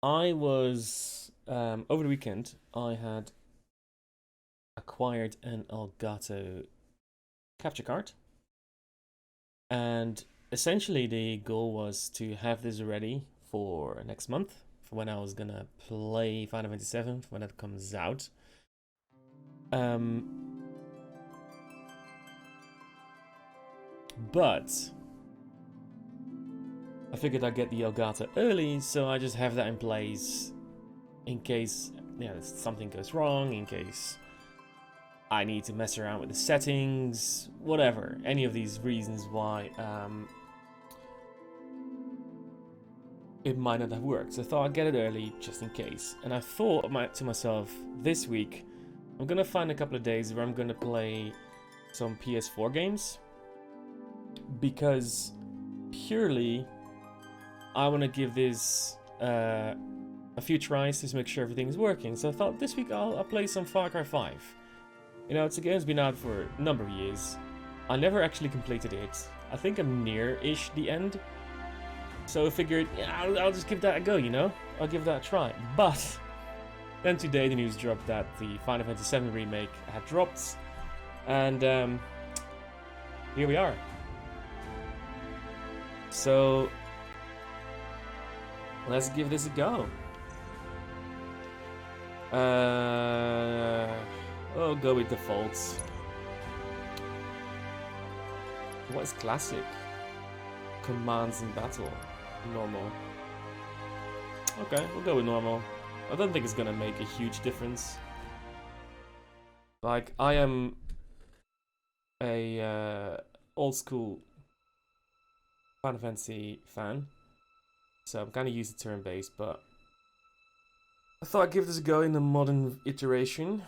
I was over the weekend. I had acquired an Elgato capture card, and essentially the goal was to have this ready for next month, for when I was gonna play Final Fantasy VII when it comes out. Um, but I figured I'd get the Elgato early, so I just have that in place in case something goes wrong, in case I need to mess around with the settings, whatever. Any of these reasons why it might not have worked. So I thought I'd get it early just in case. And I thought to myself, this week, I'm gonna find a couple of days where I'm gonna play some PS4 games. Because purely, I want to give this a few tries to make sure everything is working. So I thought this week I'll play some Far Cry 5. You know, it's a game that's been out for a number of years. I never actually completed it. I think I'm near-ish the end. So I figured, yeah, I'll just give that a go, you know? I'll give that a try. But then today the news dropped that the Final Fantasy VII Remake had dropped. And here we are. So let's give this a go. I'll go with defaults. What is classic? Commands in battle. Normal. Okay, we'll go with normal. I don't think it's gonna make a huge difference. Like, I am a old school Final Fantasy fan, so I'm kind of used to turn-based, but I thought I'd give this a go in the modern iteration.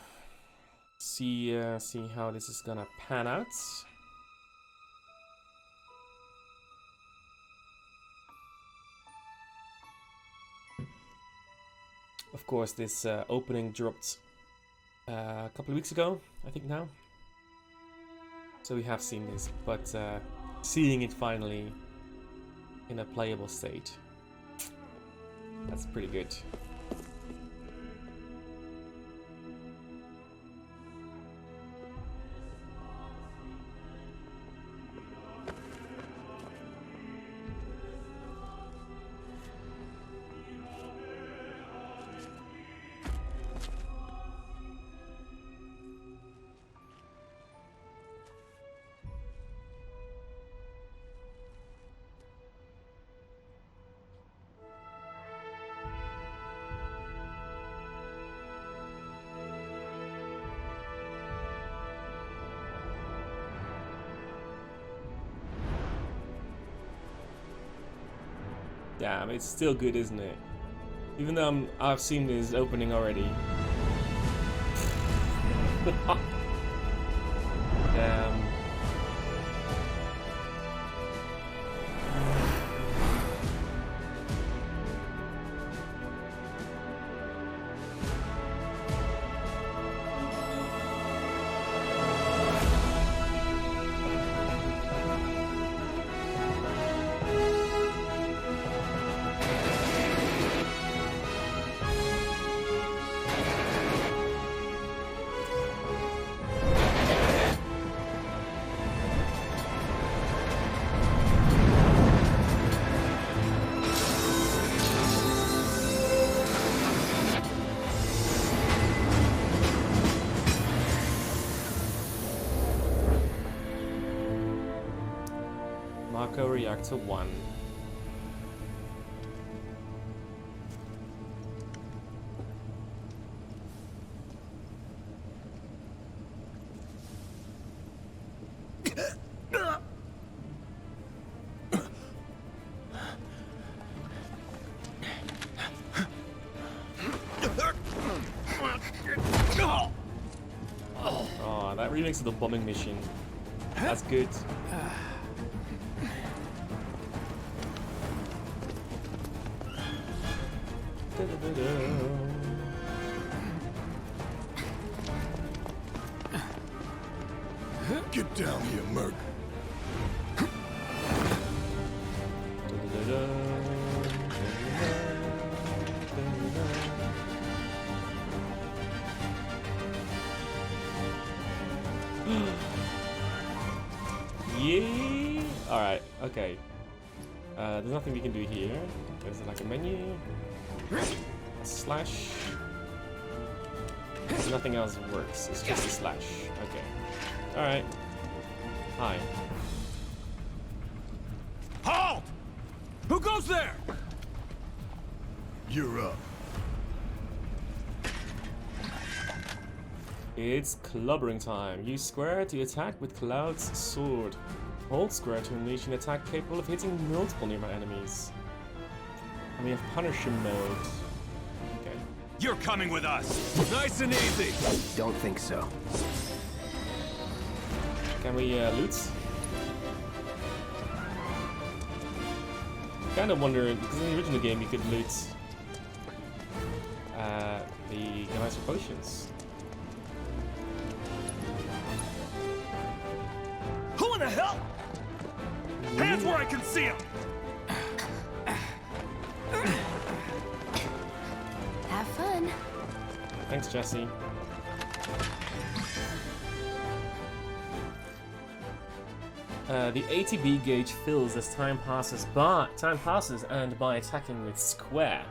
See how this is gonna pan out. Of course, this opening dropped a couple of weeks ago, I think now. So we have seen this, but seeing it finally in a playable state, that's pretty good. Damn, it's still good, isn't it? Even though I've seen this opening already. Damn. Reactor 1. Oh, that remix of the bombing mission. That's good. Get down here, Merc. Alright, okay. There's nothing we can do here. There's like a menu. A slash. Nothing else works. It's just a slash. Okay. Alright. Hi. Halt! Who goes there? You're up. It's clubbering time. Use square to attack with Cloud's sword. Hold square to unleash an attack capable of hitting multiple nearby enemies. And we have Punisher mode. Okay. You're coming with us. Nice and easy. Don't think so. Can we loot? Kind of wonder, because in the original game you could loot the nicer potions. Who in the hell? Hands where I can see them. Have fun. Thanks, Jesse. The ATB gauge fills as time passes, and by attacking with square.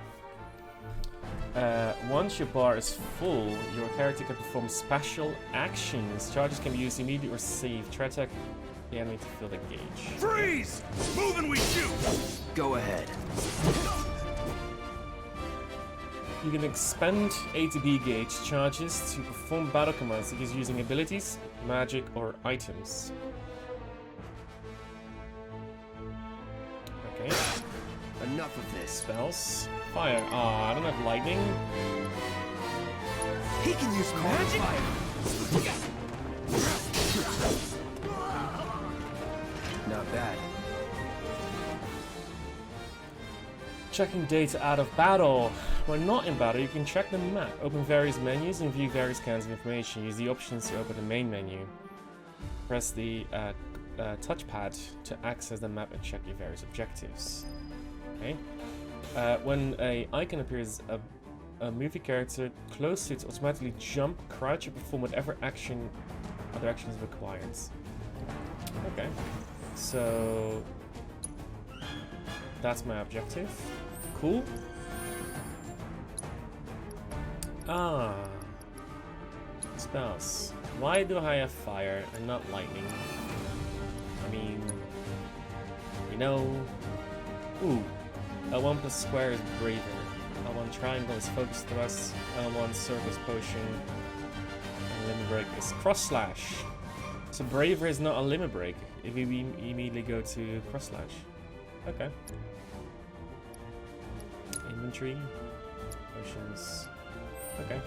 Once your bar is full, your character can perform special actions. Charges can be used immediately or saved. Try to attack the enemy to fill the gauge. Freeze! Move and we shoot. Go ahead. You can expend ATB gauge charges to perform battle commands such as using abilities, magic, or items. Okay. Enough of this. Spells. Fire. Ah, I don't have lightning. He can use magic. Not bad. Checking data out of battle. When not in battle, you can check the map, open various menus, and view various kinds of information. Use the options to open the main menu. Press the touchpad to access the map and check your various objectives. Okay. When a icon appears, a movie character close to it automatically jump, crouch, or perform whatever other action is required. Okay. So that's my objective. Cool. Ah. Spells. Why do I have fire and not lightning? I mean, you know. Ooh. L1 plus square is braver. L1 triangle is focus thrust. L1 surface potion. And limit break is cross slash. So braver is not a limit break if we immediately go to cross slash. Okay. Inventory. Potions. Okay.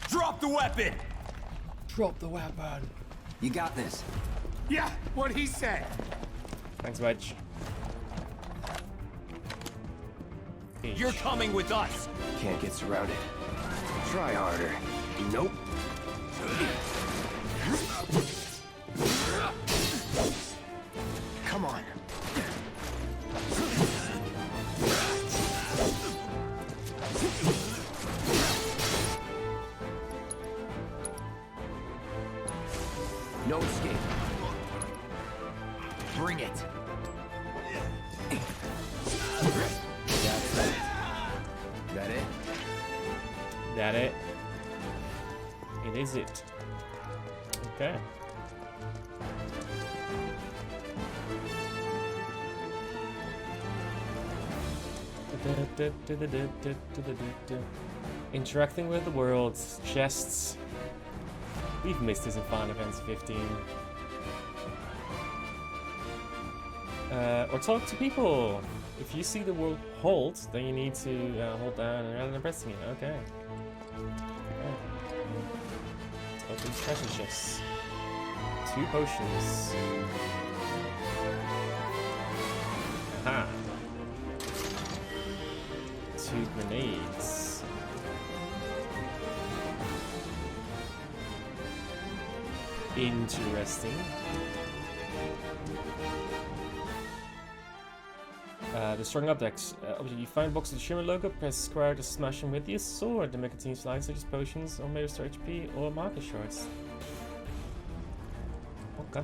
Drop the weapon. Drop the weapon. You got this. Yeah, what he said. Thanks, Wedge. You're coming with us. Can't get surrounded. Try harder. Nope. Come on. No escape. Bring it. That's it. That it? That it? It is it. Okay. Interacting with the world, chests. We've missed this in Final Fantasy 15. Or talk to people. If you see the word hold, then you need to hold down rather than pressing it. Okay. Let's open treasure chests. 2 potions. Aha. 2 grenades. Interesting. Destroying objects. You find box with the Shimmer logo, press square to smash them with your sword to make it contain slides such as potions or may restore HP or marker shards. Okay.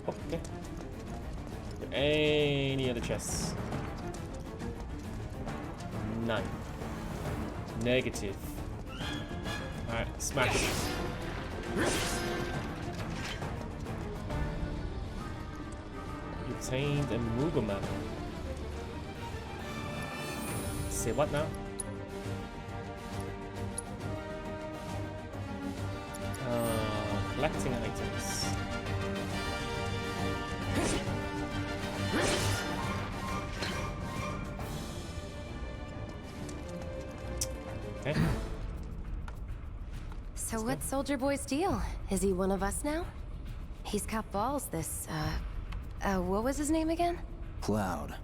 Okay. Any other chests? None. Negative. Alright, smash. You obtained a Moogle medal. Say what now? Collecting items. Okay. So what's Soldier Boy's deal? Is he one of us now? He's got balls, this, what was his name again? Cloud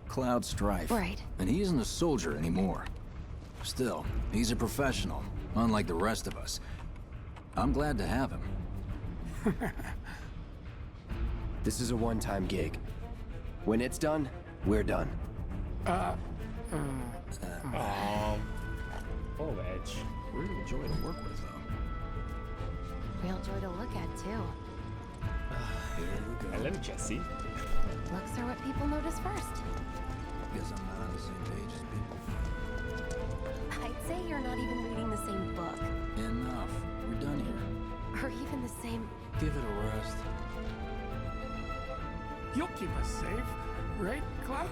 Strife. Right. And he isn't a soldier anymore. Still, he's a professional, unlike the rest of us. I'm glad to have him. This is a one-time gig. When it's done, we're done. Full edge. Real joy to work with, though. Real joy to look at, too. Here we go. Hello, Jesse. Looks are what people notice first. Guess I'm not on the same page as people. I'd say you're not even reading the same book. Enough. We're done here. Or even the same... Give it a rest. You'll keep us safe, right, Cloud?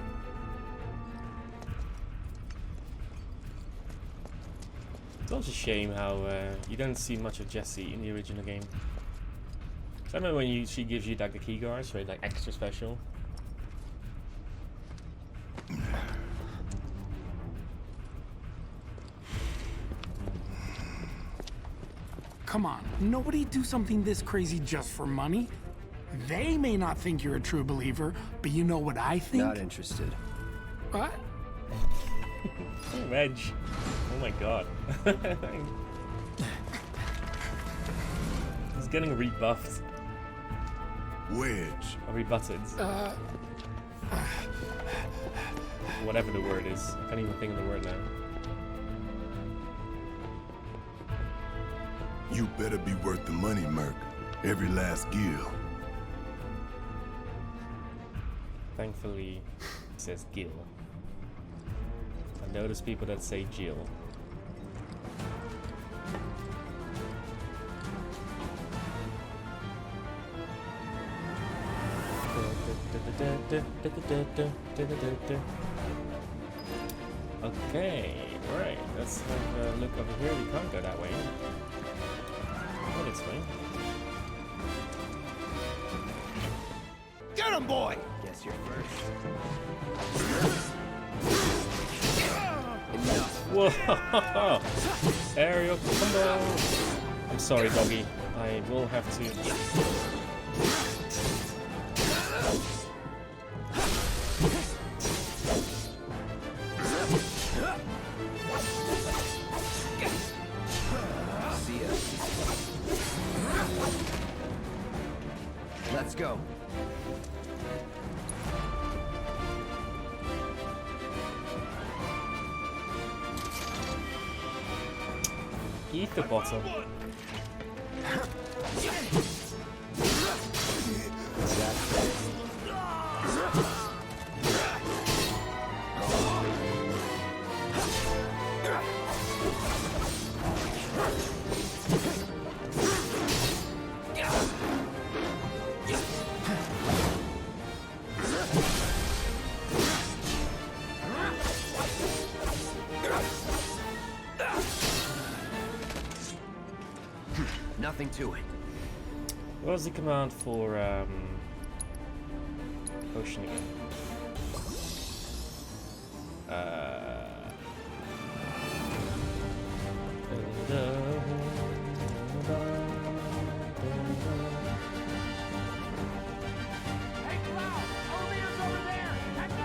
It's also a shame how you don't see much of Jessie in the original game. I remember when she gives you like the key guards, right? Like extra special. Come on, nobody do something this crazy just for money. They may not think you're a true believer, but you know what I think? Not interested. What? Oh, Reg. Oh my god. He's getting rebuffed. Wedge. Or rebutted. Whatever the word is. I can't even think of the word now. You better be worth the money, Merc. Every last gil. Thankfully, it says Gil. I notice people that say Jill. Okay, right. Let's have a look over here. We can't go that way. I'll explain. Get him, boy! Guess you're first. Enough. Whoa! Aerial combo! I'm sorry, doggy. I will have to. See ya. Let's go. Eat the bottom. Nothing to it. What was the command for potion again? Hey, Cloud! Olea's over there! Catch up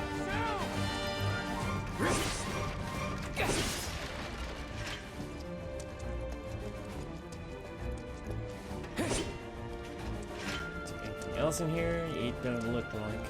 Anything else in here? It don't look like.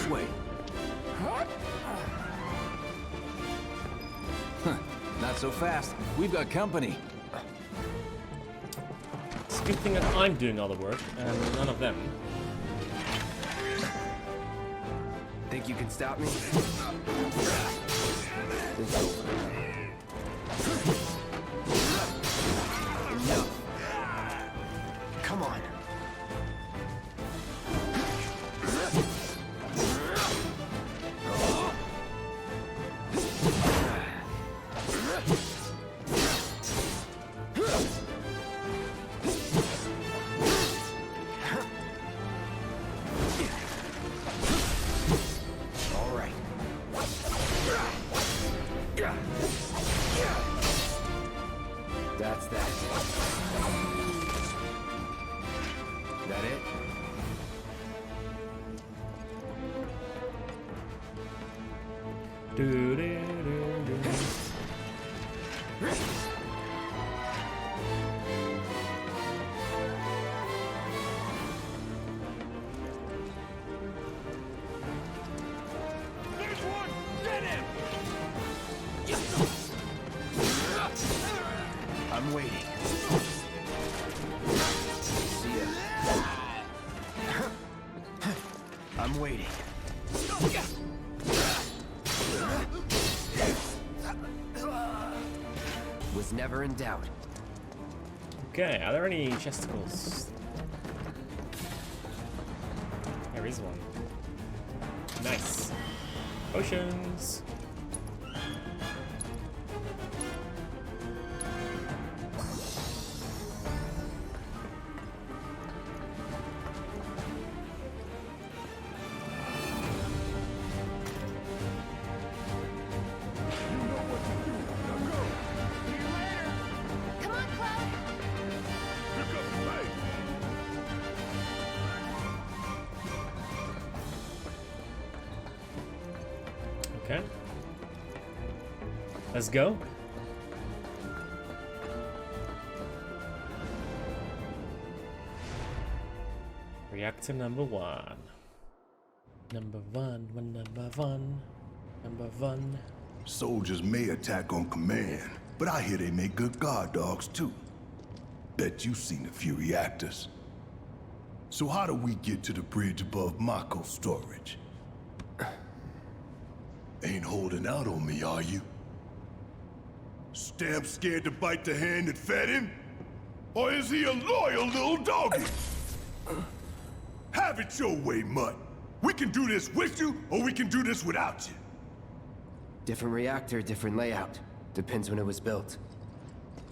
This way. Huh. Not so fast. We've got company. It's a good thing that I'm doing all the work and none of them. Think you can stop me? It's over. Enough. Come on. That's that. That it? I'm waiting. See ya. I'm waiting. Was never in doubt. Okay, are there any chesticles? There is one. Nice. Potions. Come on, Cloud. Okay. Let's go. Reactor number one. Number one. Soldiers may attack on command, but I hear they make good guard dogs too. Bet you've seen a few reactors. So how do we get to the bridge above Mako storage? Ain't holding out on me, are you? Stamp scared to bite the hand that fed him? Or is he a loyal little doggy? Have it your way, Mutt. We can do this with you, or we can do this without you. Different reactor, different layout. Depends when it was built.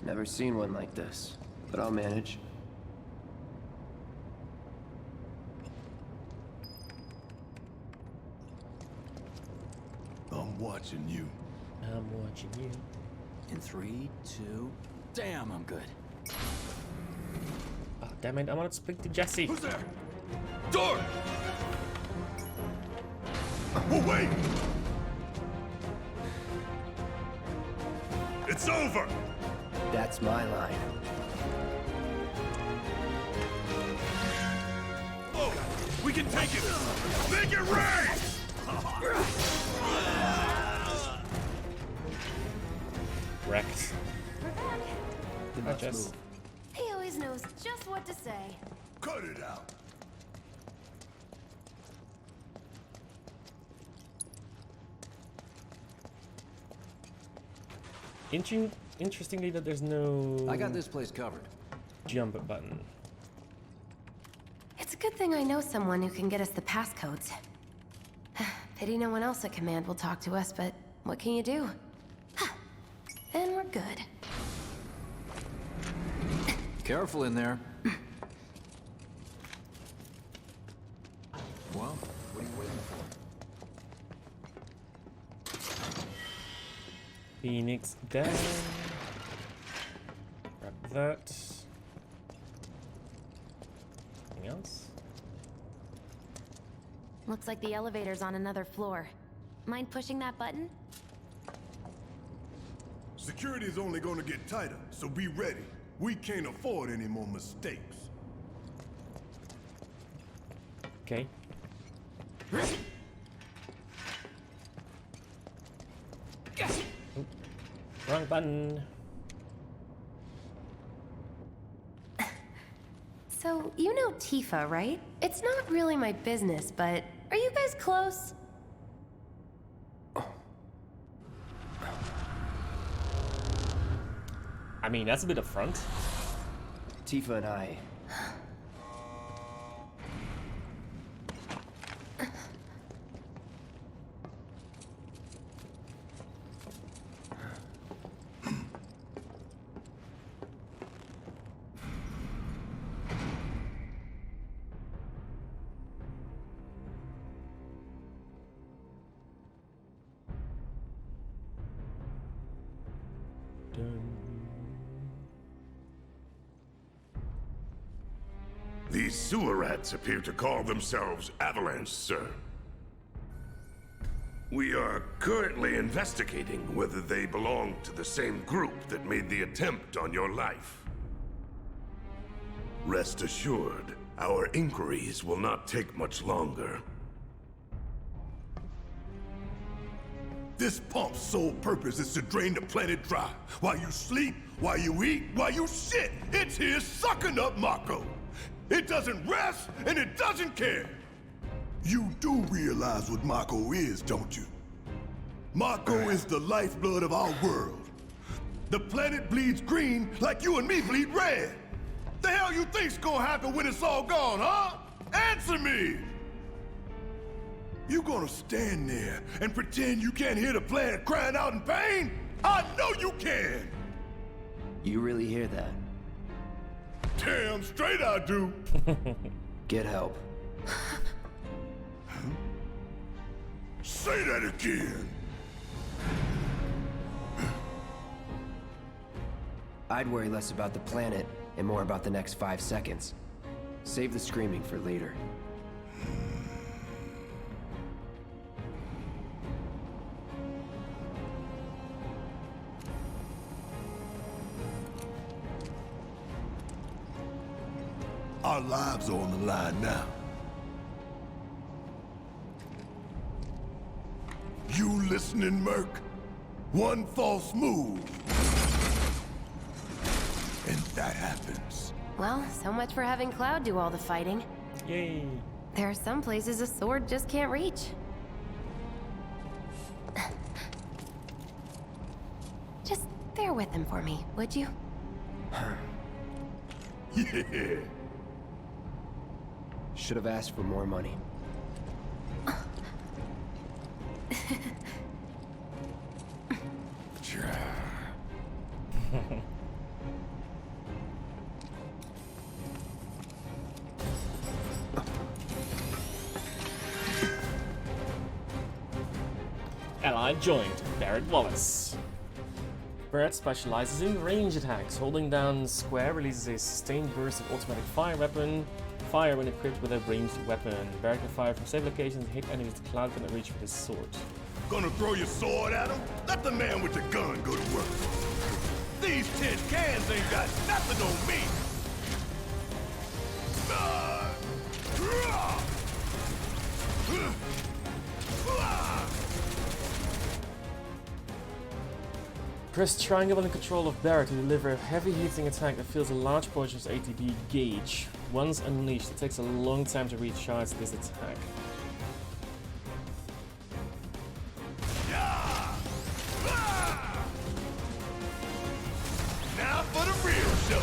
Never seen one like this, but I'll manage. I'm watching you. I'm watching you. In 3, 2... Damn, I'm good. Oh, damn it, I want to speak to Jesse. Who's there? Door! Oh, wait! It's over! That's my line. Oh, we can take it! Make it rain! Wrecked. We're back. Hi, Jess. He always knows just what to say. Cut it out! Interestingly, that there's no I got this place covered. jump button. It's a good thing I know someone who can get us the passcodes. Pity no one else at command will talk to us, but what can you do? And we're good. Careful in there. Well, what are you waiting for? Phoenix down. Grab that. Anything else? Looks like the elevator's on another floor. Mind pushing that button? Security is only gonna get tighter, so be ready. We can't afford any more mistakes. Okay. Wrong button. So, you know Tifa, right? It's not really my business, but are you guys close? I mean, that's a bit upfront. Tifa and I... These sewer rats appear to call themselves Avalanche, sir. We are currently investigating whether they belong to the same group that made the attempt on your life. Rest assured, our inquiries will not take much longer. This pump's sole purpose is to drain the planet dry. While you sleep, while you eat, while you shit, it's here sucking up Mako. It doesn't rest, and it doesn't care. You do realize what Mako is, don't you? Mako is the lifeblood of our world. The planet bleeds green like you and me bleed red. The hell you think's gonna happen when it's all gone, huh? Answer me! You gonna stand there and pretend you can't hear the planet crying out in pain? I know you can! You really hear that? Damn straight I do! Get help. Say that again! I'd worry less about the planet and more about the next 5 seconds. Save the screaming for later. Our lives are on the line now. You listening, Merc? One false move. And that happens. Well, so much for having Cloud do all the fighting. Yay. There are some places a sword just can't reach. Just bear with him for me, would you? Yeah. Should have asked for more money. Ally joined, Barrett Wallace. Barrett specializes in range attacks. Holding down square releases a sustained burst of automatic fire when equipped with a ranged weapon. Barrett can fire from safe locations and hit enemies the Cloud cannot reach with his sword. Gonna throw your sword at him? Let the man with the gun go to work. These tin cans ain't got nothing on me. Press triangle in control of Barrett to deliver a heavy hitting attack that fills a large portion of his ATB gauge. Once unleashed, it takes a long time to recharge this attack. Now for the real show.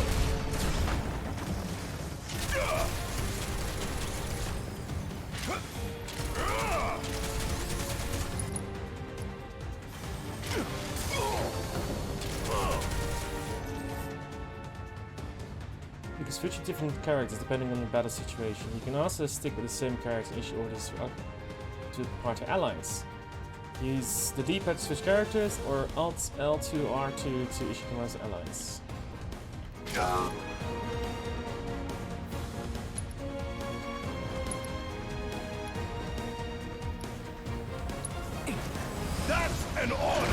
You can switch to different characters depending on the battle situation. You can also stick with the same character and issue orders to party allies. Use the D-pad to switch characters or Alt L2 R2 to issue commands to allies. That's an order.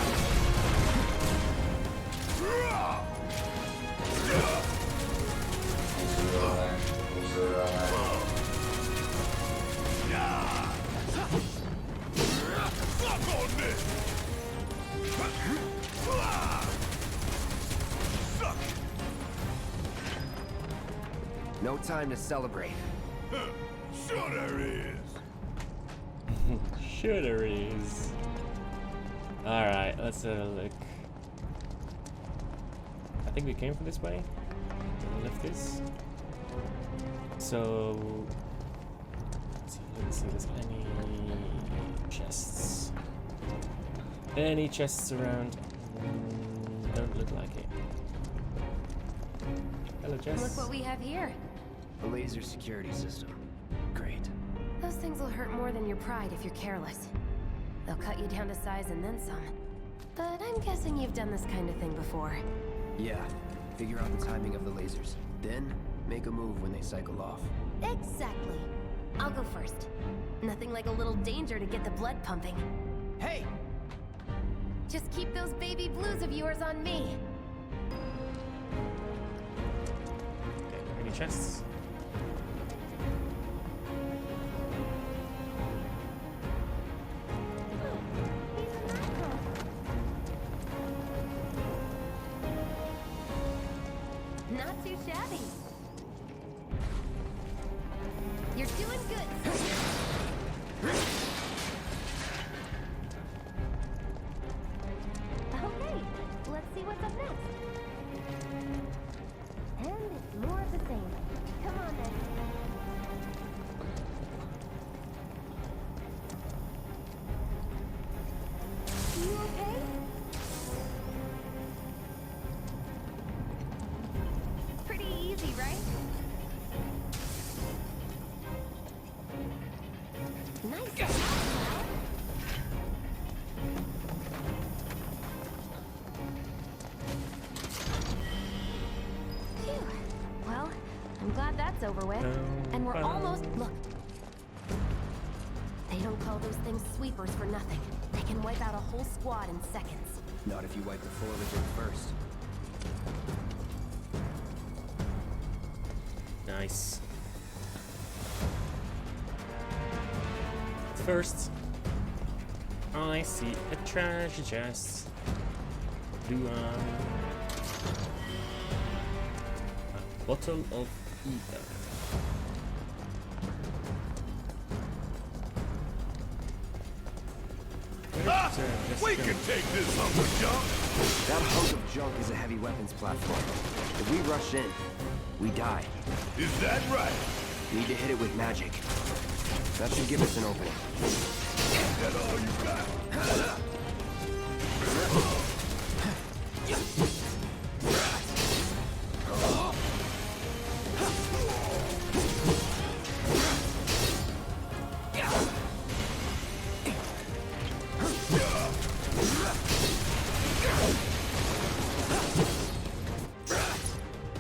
Fuck on this! time to celebrate. Sure there is. Sure there is. Alright, let's have a look. I think we came from this way. Lift this. So let's see if there's any chests. Any chests around? Don't look like it. Hello, chests. Look what we have here. A laser security system. Great. Those things will hurt more than your pride if you're careless. They'll cut you down to size and then some. But I'm guessing you've done this kind of thing before. Yeah. Figure out the timing of the lasers. Then, make a move when they cycle off. Exactly. I'll go first. Nothing like a little danger to get the blood pumping. Hey! Just keep those baby blues of yours on me. Okay, any chests? Not too shabby. You're doing good. Okay, let's see what's up next. And it's more of the same. Come on then. You okay? Pretty easy, right? Nice. Phew. Well, I'm glad that's over with. And we're almost... Look. They don't call those things sweepers for nothing. They can wipe out a whole squad in seconds. Not if you wipe the floor with it first. Nice. First, I see a treasure chest. A bottle of ether. We can take this hunk of junk. That hunk of junk is a heavy weapons platform. If we rush in, we die. Is that right? Need to hit it with magic. That should give us an opening. Is that all you got?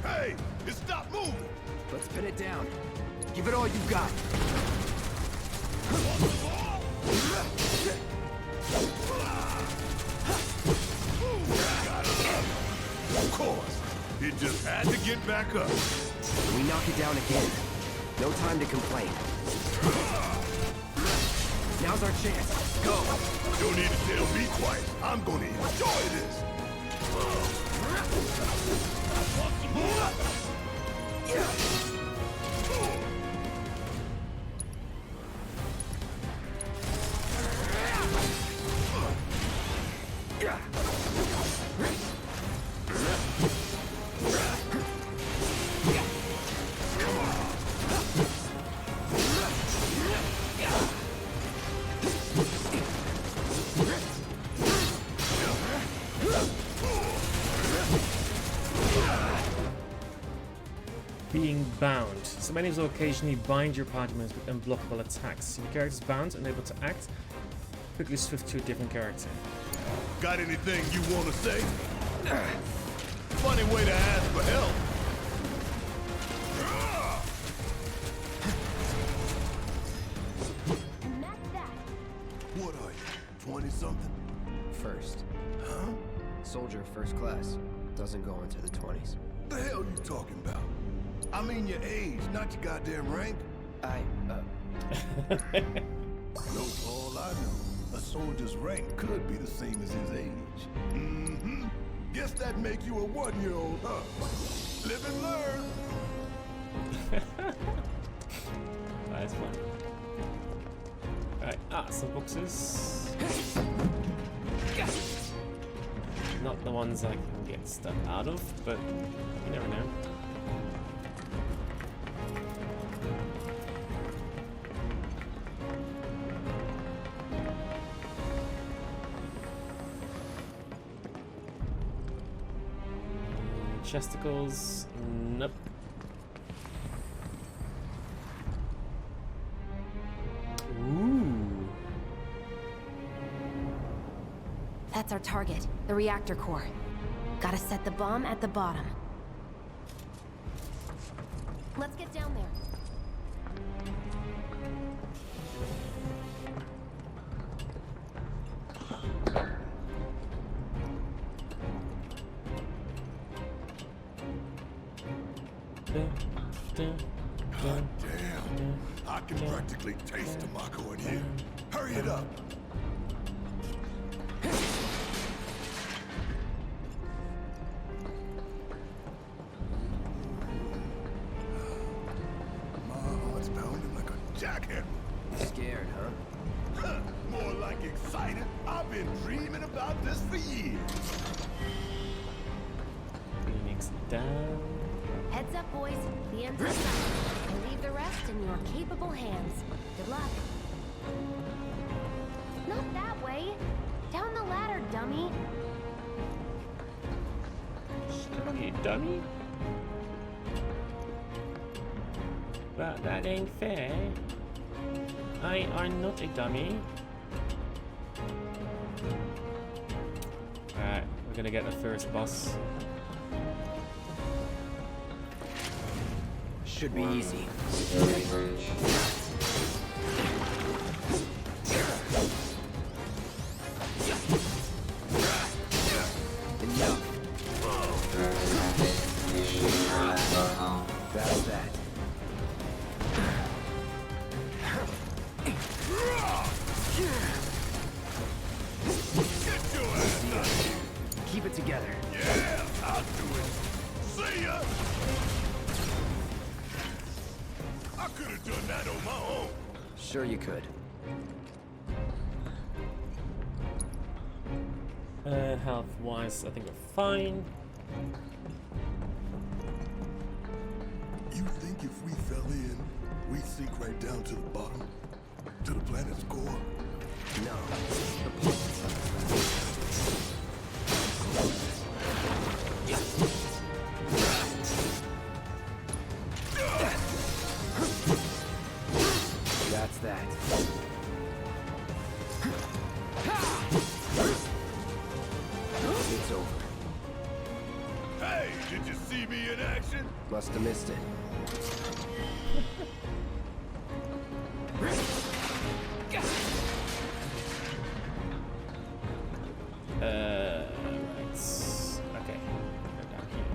Hey, stop moving! Let's pin it down. Give it all you've got. Of course. It just had to get back up. We knock it down again. No time to complain. Now's our chance. Go! Don't need to tell me twice. I'm gonna enjoy this. Being bound. So many will occasionally bind your party members with unblockable attacks. Your character is bound and able to act quickly switch to a different character. Got anything you want to say? Funny way to ask for help. And that's that. What are you, 20-something? First. Huh? Soldier first class. Doesn't go into the 20s. The hell you talking about? I mean your age, not your goddamn rank. No, all I know, a soldier's rank could be the same as his age. Mm-hmm. Guess that make you a 1-year-old, huh? Live and learn. That's fun. Alright, some boxes. Not the ones I can get stuff out of, but you never know. Chesticles, nope. Ooh. That's our target, the reactor core. Gotta set the bomb at the bottom. Let's get down there. God damn. I can practically taste Tobacco in here. Hurry it up. My heart's pounding like a jackhammer. Scared, huh? More like excited. I've been dreaming about this for years. Phoenix down. Heads up, boys. The end's in sight. I leave the rest in your capable hands. Good luck. Not that way. Down the ladder, dummy. You dummy. But that ain't fair. I am not a dummy. Alright, we're gonna get the first boss. Should be easy. That's that. Get your ass out of here. Keep it together. Yeah, I'll do it. See ya. I could have done that on my own. Sure you could. Health-wise, I think we're fine. You think if we fell in, we'd sink right down to the bottom? To the planet's core? No. That's that. It's over. Hey, did you see me in action? Must have missed it. Right. Okay. Go down here.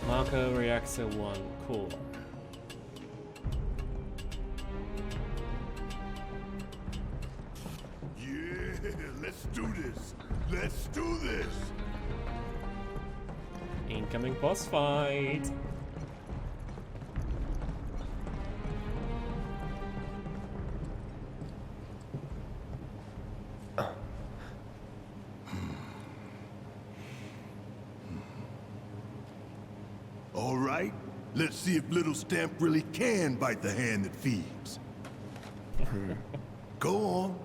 Marco Reactor 1 core. Yeah, let's do this. Let's do this. Incoming boss fight. All right, let's see if Little Stamp really can bite the hand that feeds. Go on,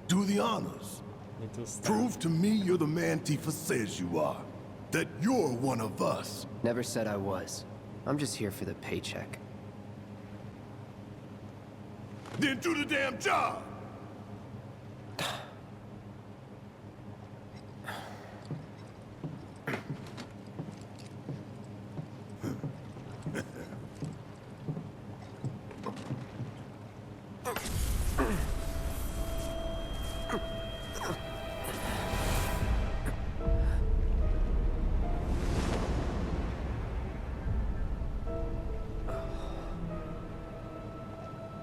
do the honors. Little Stamp. Prove to me you're the man Tifa says you are. That you're one of us. Never said I was. I'm just here for the paycheck. Then do the damn job.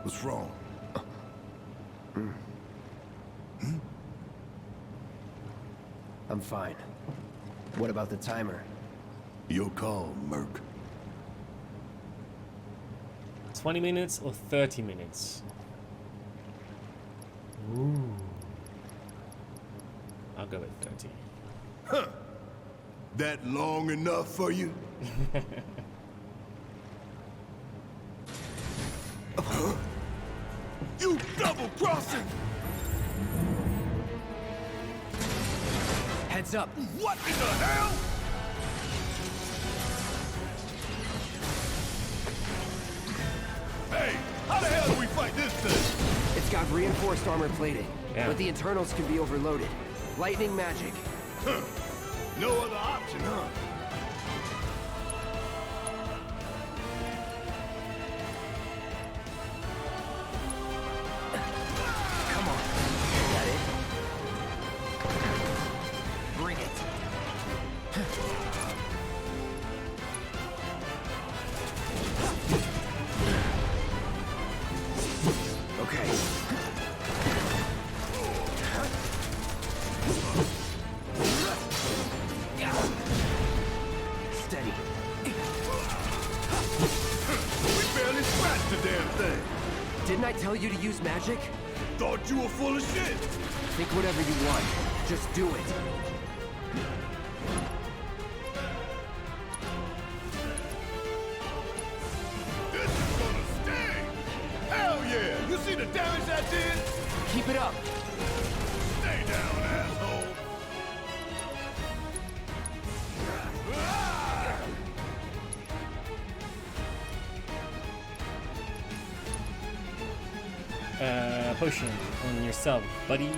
What's wrong? I'm fine. What about the timer? Your call, Merc. 20 minutes or 30 minutes? Ooh. I'll go with 30. Huh. That long enough for you? You double-crossing! Heads up! What in the hell? Hey, how the hell do we fight this thing? It's got reinforced armor plating, Yeah. but the internals can be overloaded. Lightning magic. Huh. No other option, huh? Come on. Is that it? Bring it. Okay. Steady. We barely scratched the damn thing. Didn't I tell you to use magic? Thought you were full of shit. Think whatever you want. Just do it. This is gonna sting. Hell yeah! You see the damage I did? Keep it up. Stay down, asshole. Potion on yourself, buddy.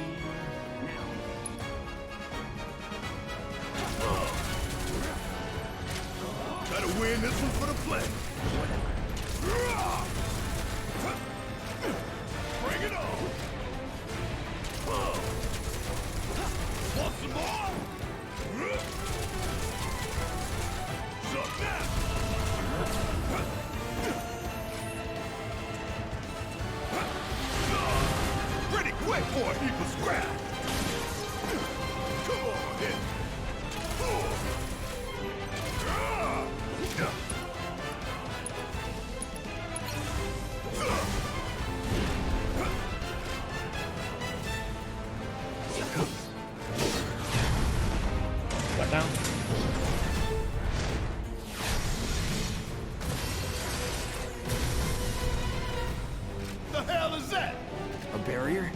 Gotta win this one for the play. Bring it on. Want some more? Shut down. Pretty quick for a heap of scrap. Come on, hit. What now? The hell is that? A barrier?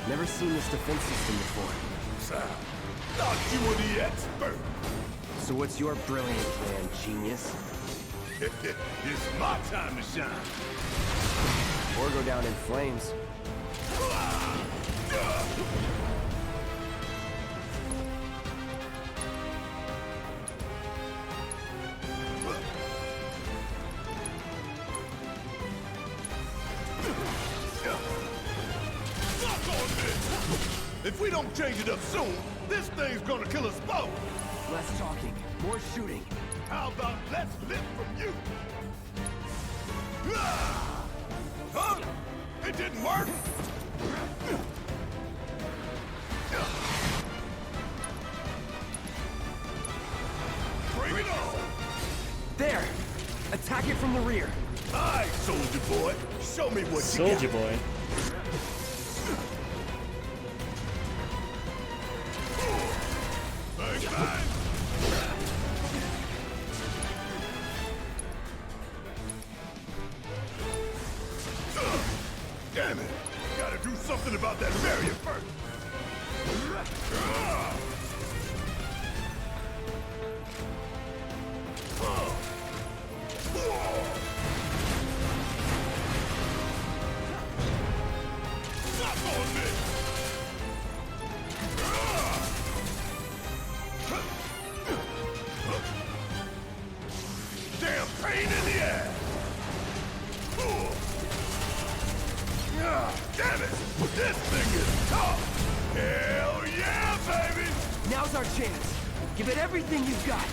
Never seen this defense system before. Thought you were the expert. So what's your brilliant plan, genius? It's my time to shine. Or go down in flames. Fuck on this! If we don't change it up soon, this thing's gonna kill us both! Less talking, more shooting. How about less lip from you? Ah! Huh? It didn't work? Bring it on! There! Attack it from the rear. Aye, soldier boy. Show me what you Soldier got. boy. Bang, bang. Damn it! Gotta do something about that barrier first. Stop on this! Damn pain in the ass! Damn it! This thing is tough! Hell yeah, baby! Now's our chance. Give it everything you've got.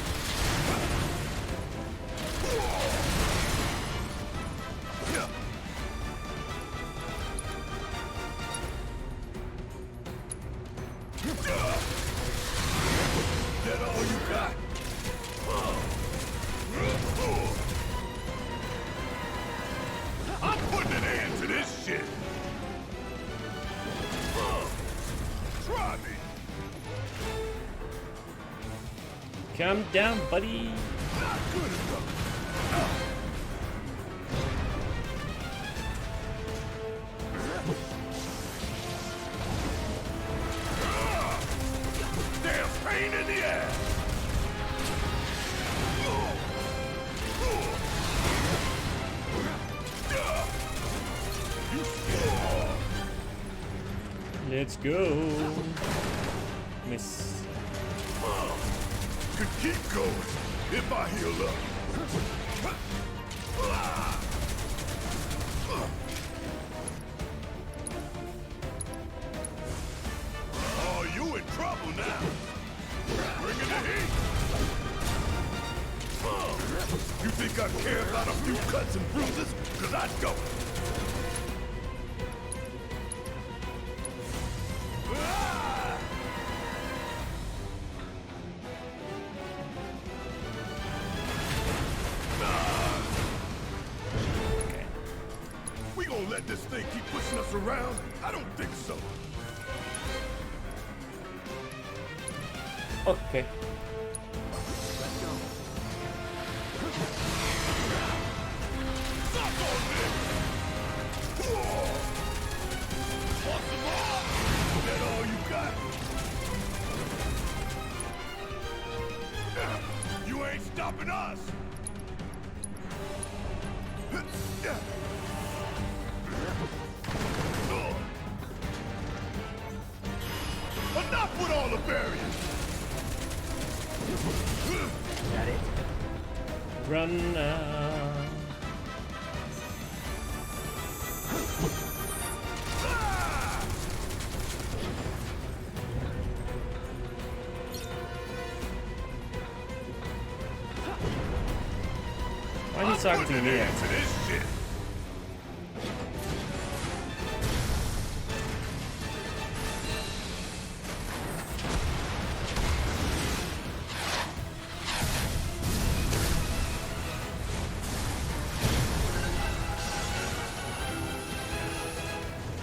That all you Calm down, buddy. Not good enough. Damn pain in the ass. Let's go. Miss. Could keep going if I heal up. Oh, you in trouble now. Bringing the heat. You think I care about a few cuts and bruises? Because I don't. We gonna let this thing keep pushing us around? I don't think so. Okay. Suck on this! Want some more? Is that all you got? You ain't stopping us! Enough with all the barriers! That it? Run now. Why are you targeting me? To this shit.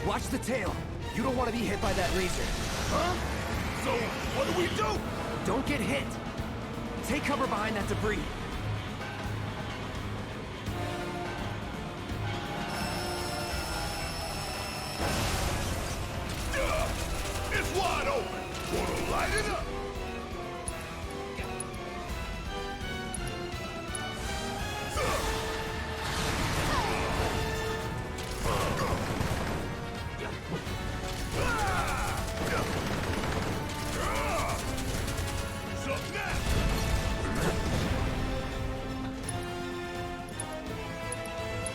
Watch the tail. You don't want to be hit by that razor. Huh? So, what do we do? Don't get hit. Take cover behind that debris. It's wide open. Wanna light it up?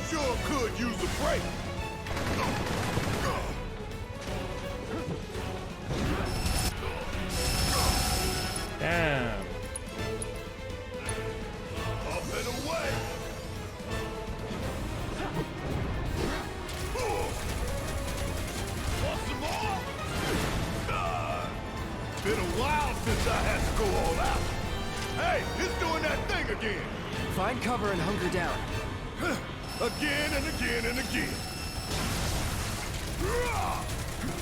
Sure could use a break. Damn. Up and away. Want some more? Been a while since I had to go all out. Hey, it's doing that thing again. Find cover and hunker down. Again and again and again.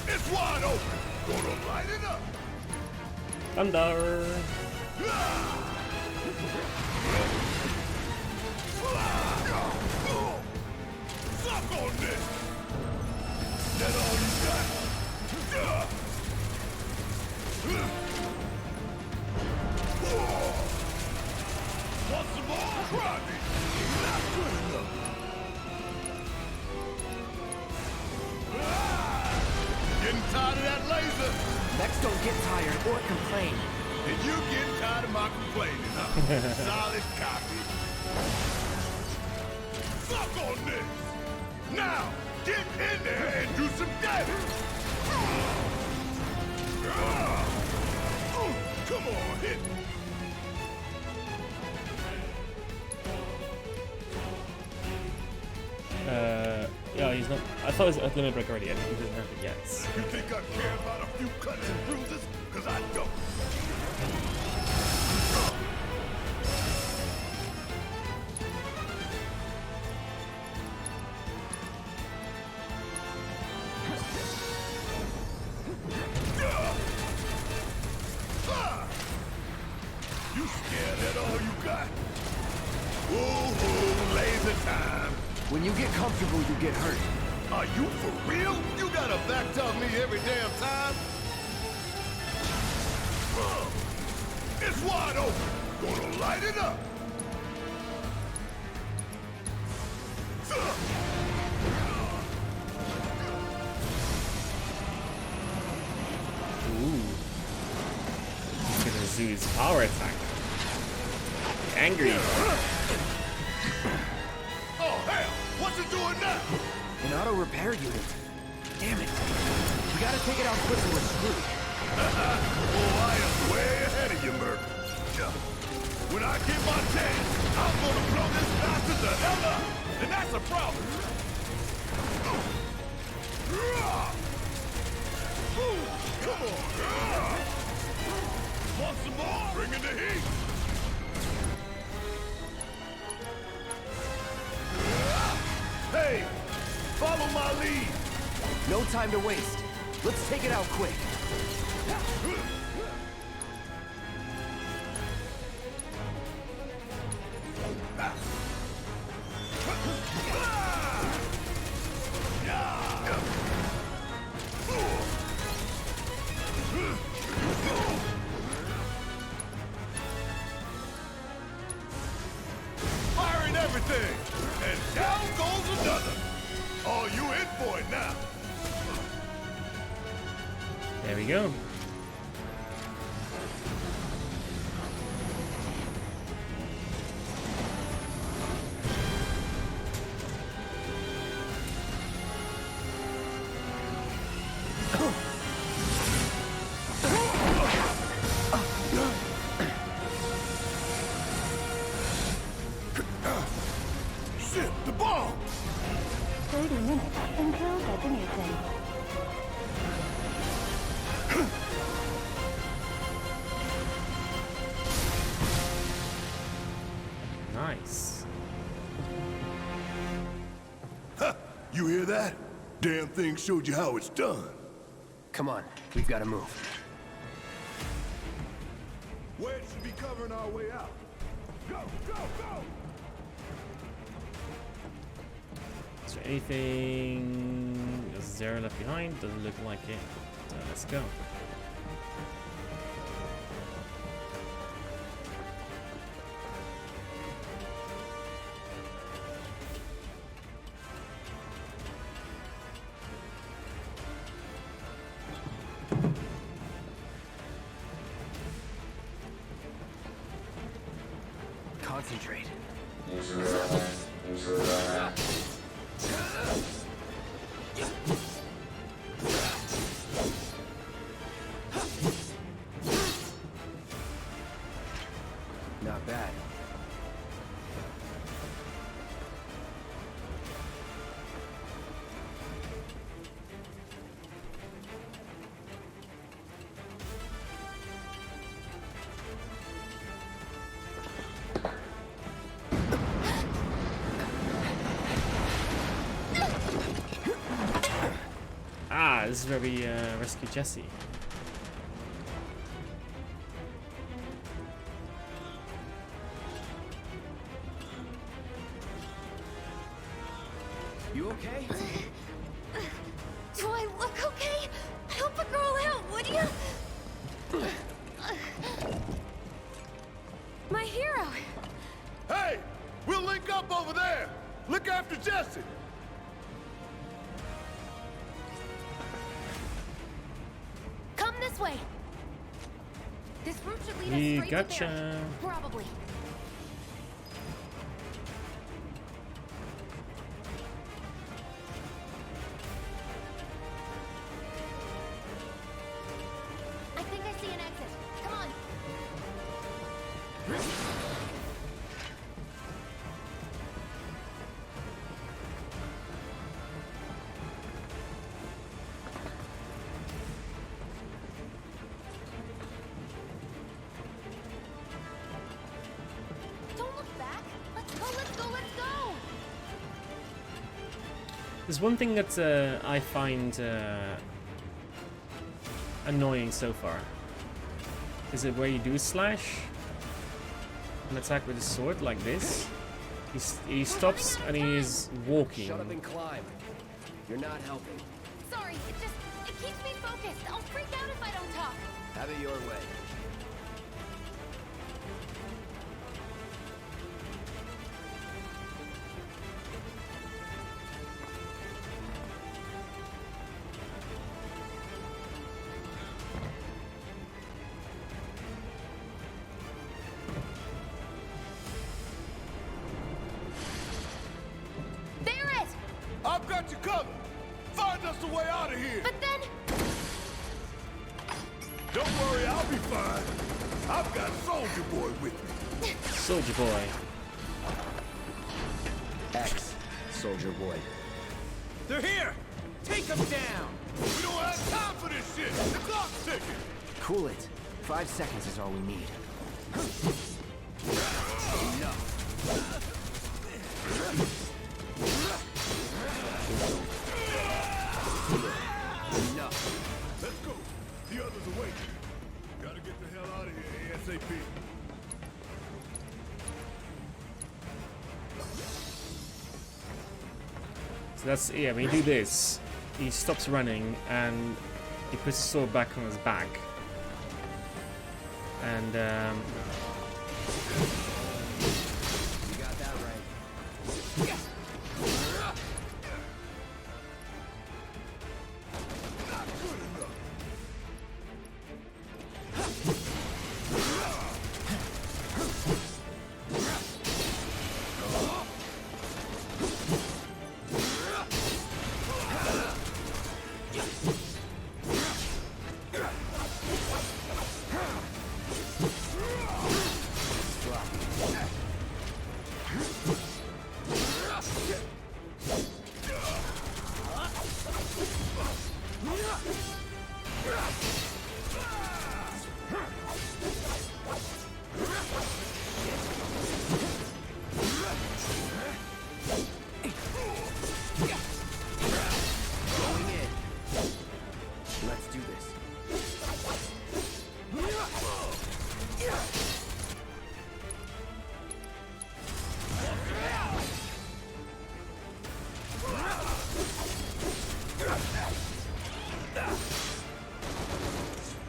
It's wide open. Gonna light it up. Thunder. Suck on this. That all you got? Want some more? Try me. Not good enough. Getting tired of that laser? Mechs don't get tired or complain. And you getting tired of my complaining, huh? Solid copy. Suck on this! Now, get in there and do some damage! Come on, hit me! Yeah, he's not. I thought it was a limit break already. I think he doesn't have it yet. You think I care about a few cuts and bruises? Because I don't. You scared? Ooh, laser time. When you get comfortable, you get hurt. Are you for real? You gotta back tell me every damn time? It's wide open. Gonna light it up. Ooh. He's gonna do his power attack. Angry. Oh, hell! What's it doing now? An auto repair unit. Damn it. We gotta take it out quick or we're screwed. Oh, I am way ahead of you, Merc. When I get my chance, I'm gonna blow this bastard the hell up! And that's a problem! Come on! Want some more? Bring in the heat! Hey! Follow my lead! No time to waste. Let's take it out quick. Firing everything! And down goes another! Oh, you in for it now! There we go. Shit, the bomb! 30 minutes until detonation. Nice. Huh, you hear that? Damn thing showed you how it's done. Come on, we've gotta move. Wedge should be covering our way out. Go, go, go! Is there anything? Is there left behind? Doesn't look like it. So let's go. Concentrate. Not bad. Ah, this is where we rescue Jesse. You okay? Do I look okay? Help a girl out, would you? My hero. Hey! We'll link up over there! Look after Jesse! Come this way. This route should lead We us straight to gotcha. there. Probably. I think I see an exit. Come on. Don't look back. Let's go, let's go, let's go. There's one thing that I find annoying so far. Is it where you do slash and attack with a sword like this, He stops and he is walking. Shut up and climb. You're not helping. Sorry, it keeps me focused. I'll freak out if I don't talk. Have it your way. Barrett! I've got you covered. Find us a way out of here. But then... Don't worry, I'll be fine. I've got Soldier Boy with me. Soldier Boy. X, Soldier Boy. They're here! Take them down! We don't have time for this shit. The clock's ticking. Cool it. 5 seconds is all we need. Enough. Let's go. The others are waiting. Gotta get the hell out of here ASAP. So that's, yeah, when you do this, he stops running and he puts his sword back on his back. And, You got that right. Not good enough. Going in. Let's do this.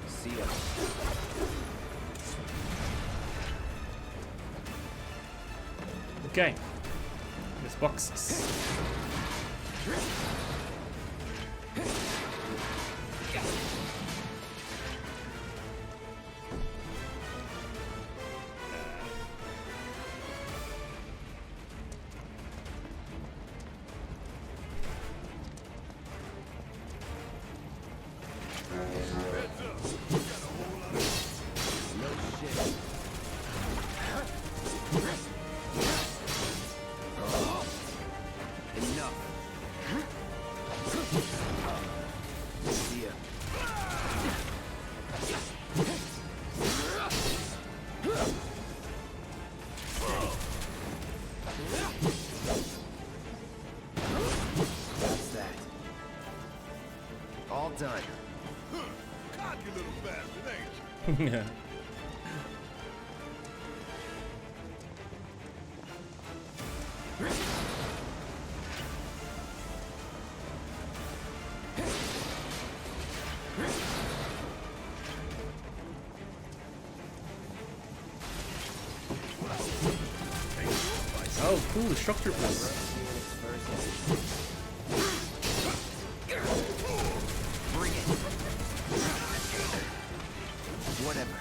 See ya. okay. There's boxes. No shit. Enough. See ya. That's that. All done. Cocky little bastard, ain't you? Yeah. Oh, cool, shock troopers. Bring it. Whatever.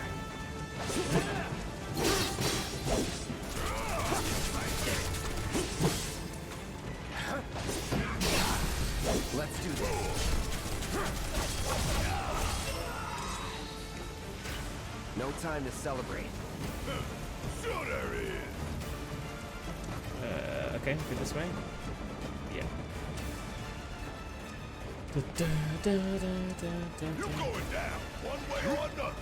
Let's do this. No time to celebrate. Sure there is. Okay, go this way. Yeah. You're going down, one way or another.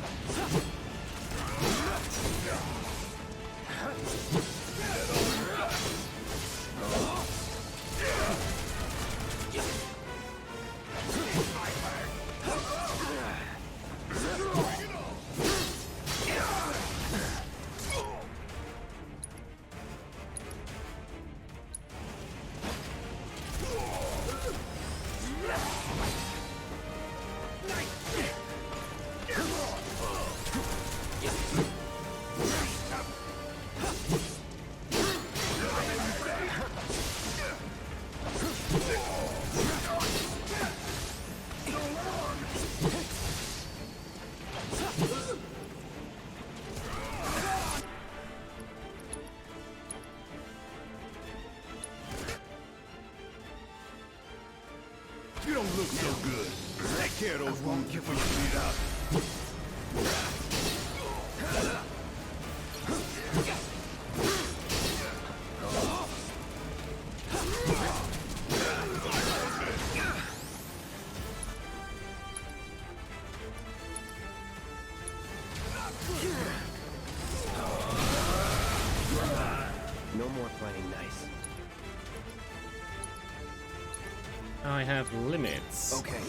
don't look so good. Take care of those wounds before you bleed out. No more playing nice. I have limits. Okay.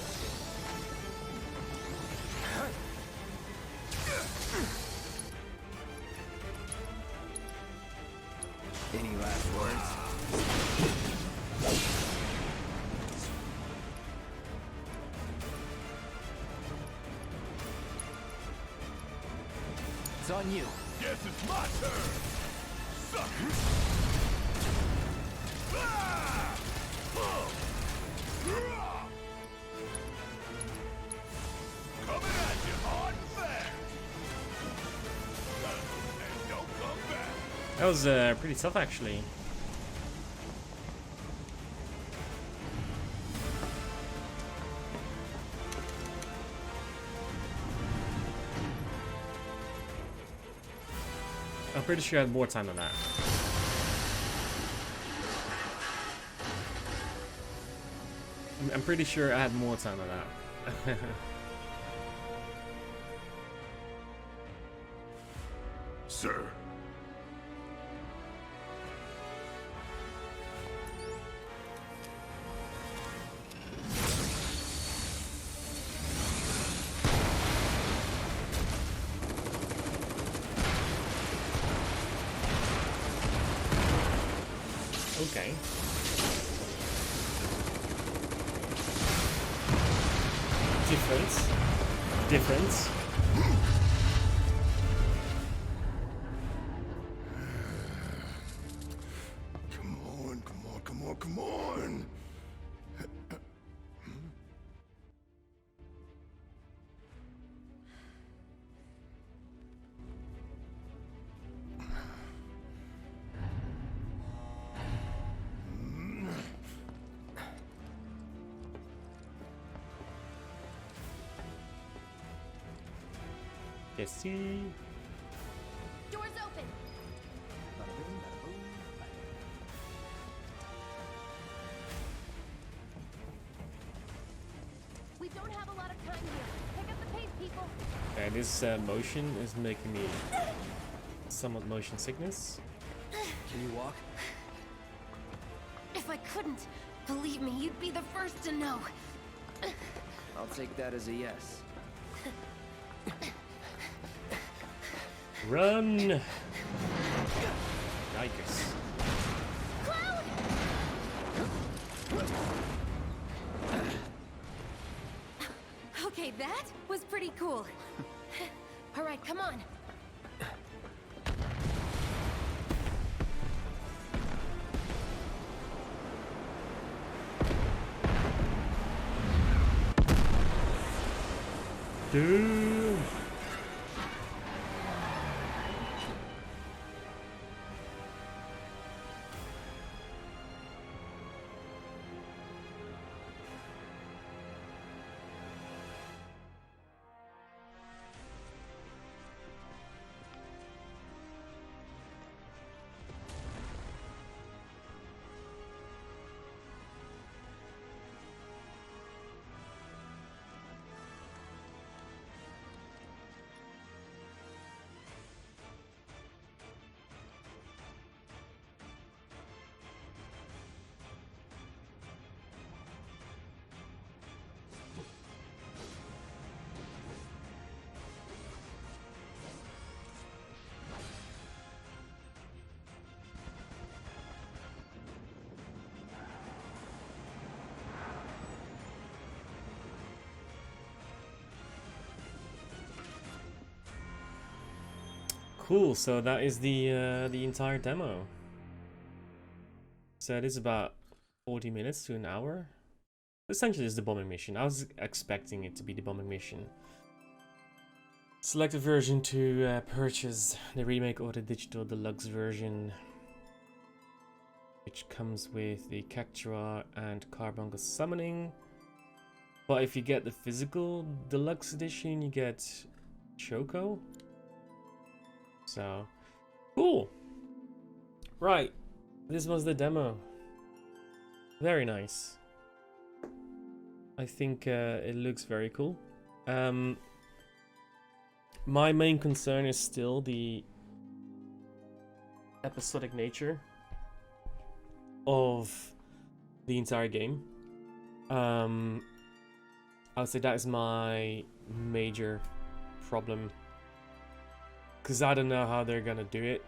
Any last words? It's on you. Guess it's my turn. Sucker. Ah! Coming at you hard and fast. And don't come back. That was pretty tough, actually. I'm pretty sure I had more time than that. I'm pretty sure I had more time than that. Sir. Okay. Difference. Come on, come on, come on, come on. Let's see. Doors open. We don't have a lot of time here. Pick up the pace, people. This motion is making me somewhat motion sickness. Can you walk? If I couldn't, believe me, you'd be the first to know. I'll take that as a yes. Run! Yikes. Okay, that was pretty cool. All right, come on. Dude. Cool, so that is the entire demo. So it is about 40 minutes to an hour. Essentially, it's the bombing mission. I was expecting it to be the bombing mission. Select a version to purchase the remake or the digital deluxe version, which comes with the Cactua and Carbuncle summoning. But if you get the physical deluxe edition, you get Choco. So, cool. Right, this was the demo. Very nice. I think it looks very cool. My main concern is still the episodic nature of the entire game. I would say that is my major problem, because I don't know how they're gonna do it.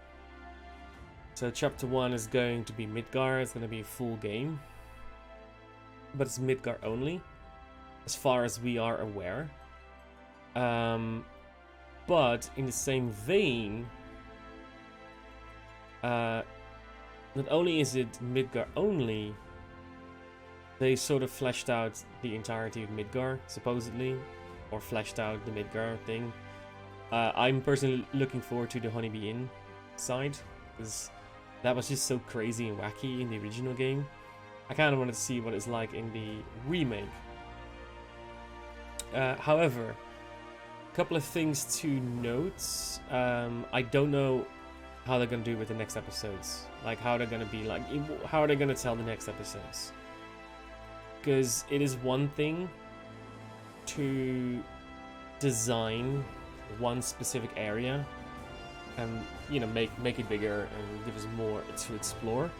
So chapter 1 is going to be Midgar. It's gonna be a full game, but it's Midgar only, as far as we are aware. But in the same vein, not only is it Midgar only, they sort of fleshed out the entirety of Midgar, supposedly, or fleshed out the Midgar thing. I'm personally looking forward to the Honeybee Inn side, because that was just so crazy and wacky in the original game. I kind of wanted to see what it's like in the remake. However, a couple of things to note. I don't know how they're gonna do with the next episodes. Like how they're gonna be like, how are they gonna tell the next episodes? Because it is one thing to design one specific area and, you know, make it bigger and give us more to explore,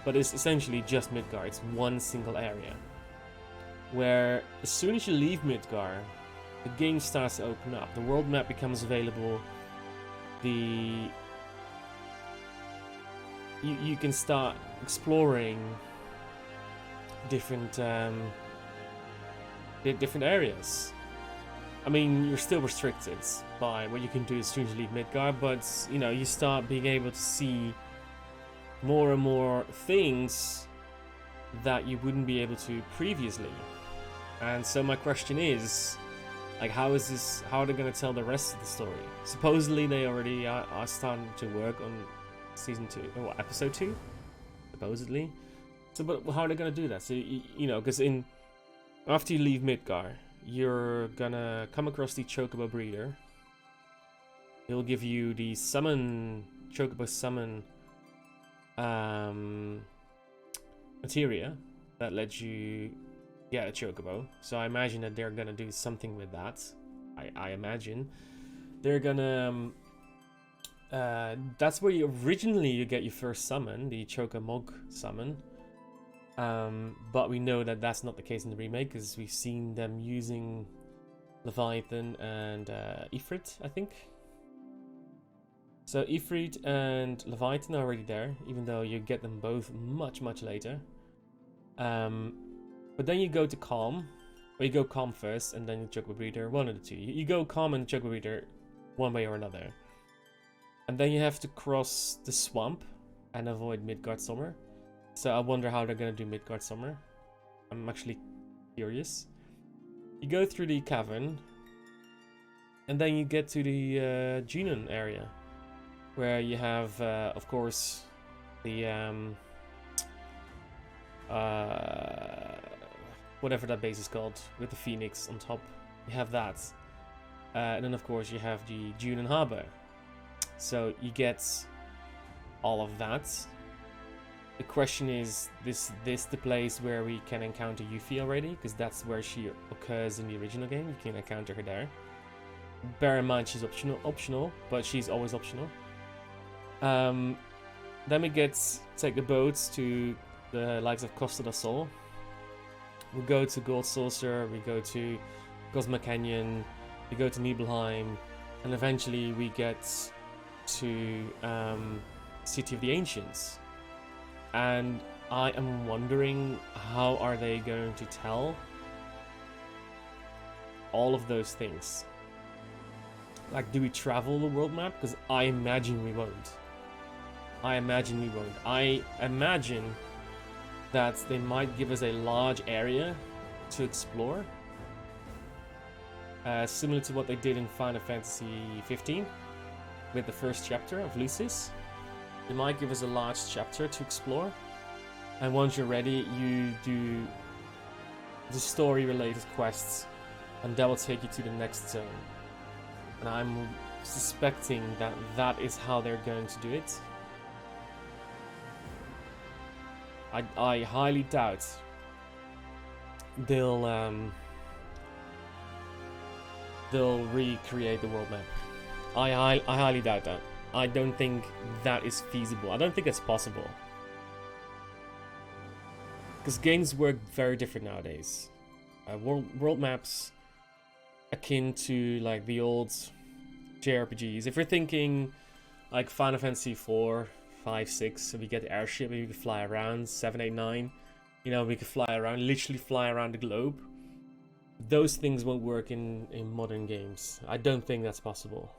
but it's essentially just Midgar. It's one single area where as soon as you leave Midgar, the game starts to open up. The world map becomes available. You can start exploring different different areas. I mean, you're still restricted by what you can do as soon as you leave Midgar, but you know, you start being able to see more and more things that you wouldn't be able to previously. And so my question is, like, how are they going to tell the rest of the story? Supposedly they already are starting to work on season 2, or episode 2, supposedly. So, but how are they going to do that? So, you know, because after you leave Midgar, you're gonna come across the Chocobo breeder. He'll give you the Chocobo summon materia that lets you get a Chocobo. So I imagine that they're gonna do something with that. I imagine they're gonna that's where you get your first summon, the Chocomog summon. But we know that that's not the case in the remake, because we've seen them using Leviathan and Ifrit, I think. So Ifrit and Leviathan are already there, even though you get them both much, much later. But then you go to Calm, or you go Calm first, and then the Chocobo Breeder, one of the two. You go Calm and the Chocobo Breeder one way or another. And then you have to cross the swamp and avoid Midgard Summer. So I wonder how they're gonna do Midgard Summer. I'm actually curious. You go through the cavern, and then you get to the Junon area, where you have, of course, the whatever that base is called, with the Phoenix on top. You have that, and then of course you have the Junon Harbor. So you get all of that. The question is, this the place where we can encounter Yuffie already? Because that's where she occurs in the original game. You can encounter her there. Bear in mind, she's optional, but she's always optional. Then we take the boats to the likes of Costa del Sol. We go to Gold Saucer, we go to Cosmo Canyon, we go to Nibelheim, and eventually we get to City of the Ancients. And I am wondering, how are they going to tell all of those things? Like, do we travel the world map? Because I imagine we won't. I imagine that they might give us a large area to explore. Similar to what they did in Final Fantasy 15 with the first chapter of Lucis. They might give us a large chapter to explore, and once you're ready, you do the story-related quests, and that will take you to the next zone. And I'm suspecting that that is how they're going to do it. I highly doubt they'll recreate the world map. I highly doubt that. I don't think that is feasible. I don't think it's possible. Because games work very different nowadays. World maps akin to like the old JRPGs. If you're thinking like Final Fantasy 4, 5, 6, so we get the airship, maybe we can fly around, 7, 8, 9. You know, we can fly around, literally fly around the globe. Those things won't work in modern games. I don't think that's possible.